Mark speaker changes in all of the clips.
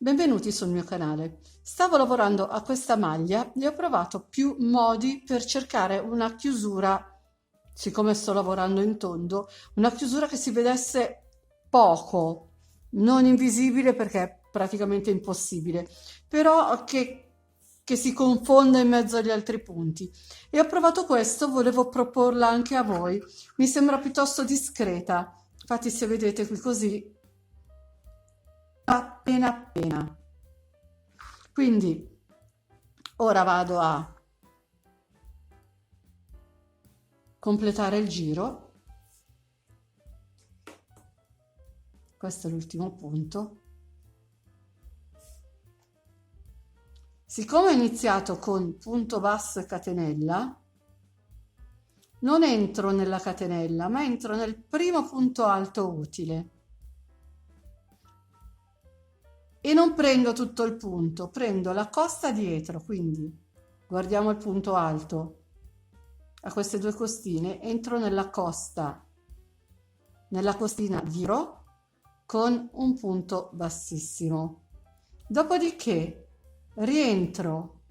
Speaker 1: Benvenuti sul mio canale. Stavo lavorando a questa maglia e ho provato più modi per cercare una chiusura, siccome sto lavorando in tondo, una chiusura che si vedesse poco, non invisibile perché è praticamente impossibile, però che si confonda in mezzo agli altri punti. E ho provato questo, volevo proporla anche a voi. Mi sembra piuttosto discreta, infatti se vedete qui così appena appena. Quindi ora vado a completare il giro. Questo è l'ultimo punto. Siccome ho iniziato con punto basso e catenella, non entro nella catenella, ma entro nel primo punto alto utile. E non prendo tutto il punto, prendo la costa dietro, quindi guardiamo il punto alto. A queste due costine entro nella costina giro con un punto bassissimo. Dopodiché rientro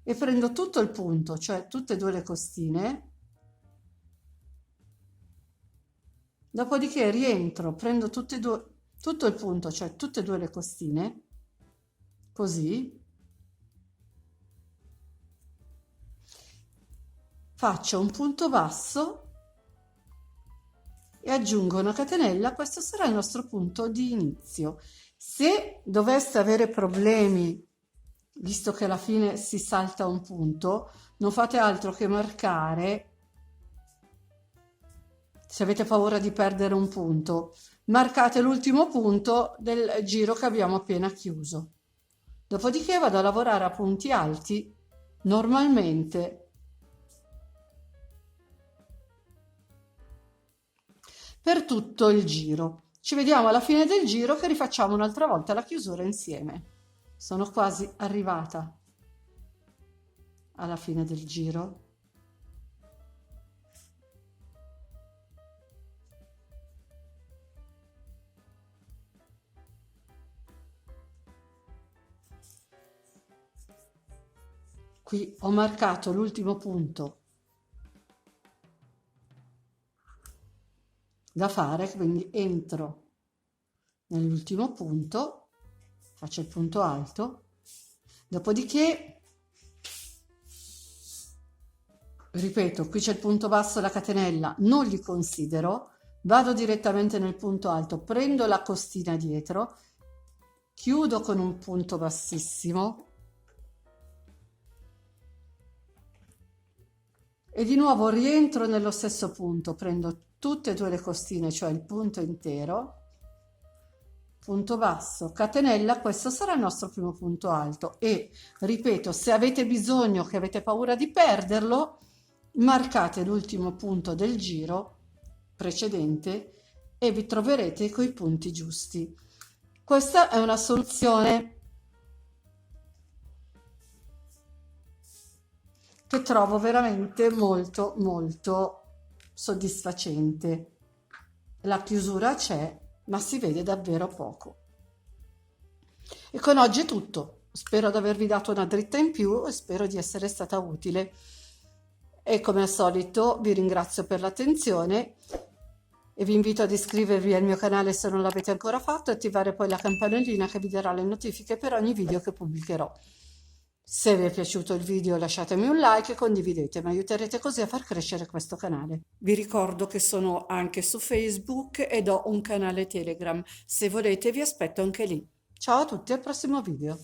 Speaker 1: e prendo tutto il punto, cioè tutte e due le costine. Dopodiché rientro, prendo tutte e due, tutto il punto, cioè tutte e due le costine, così. Faccio un punto basso e aggiungo una catenella. Questo sarà il nostro punto di inizio. Se doveste avere problemi, visto che alla fine si salta un punto, non fate altro che marcare. Se avete paura di perdere un punto, marcate l'ultimo punto del giro che abbiamo appena chiuso. Dopodiché vado a lavorare a punti alti normalmente per tutto il giro. Ci vediamo alla fine del giro che rifacciamo un'altra volta la chiusura insieme. Sono quasi arrivata alla fine del giro. Qui ho marcato l'ultimo punto da fare, quindi entro nell'ultimo punto, faccio il punto alto, dopodiché, ripeto, qui c'è il punto basso e la catenella, non li considero, vado direttamente nel punto alto, prendo la costina dietro, chiudo con un punto bassissimo e di nuovo rientro nello stesso punto, prendo tutte e due le costine, cioè il punto intero, punto basso, catenella, questo sarà il nostro primo punto alto e ripeto, se avete bisogno, che avete paura di perderlo, marcate l'ultimo punto del giro precedente e vi troverete coi punti giusti. Questa è una soluzione che trovo veramente molto soddisfacente. La chiusura c'è, ma si vede davvero poco. E con oggi è tutto. Spero di avervi dato una dritta in più e spero di essere stata utile. E come al solito vi ringrazio per l'attenzione e vi invito ad iscrivervi al mio canale se non l'avete ancora fatto e attivare poi la campanellina che vi darà le notifiche per ogni video che pubblicherò. Se vi è piaciuto il video lasciatemi un like e condividete, mi aiuterete così a far crescere questo canale. Vi ricordo che sono anche su Facebook ed ho un canale Telegram. Se volete vi aspetto anche lì. Ciao a tutti, al prossimo video.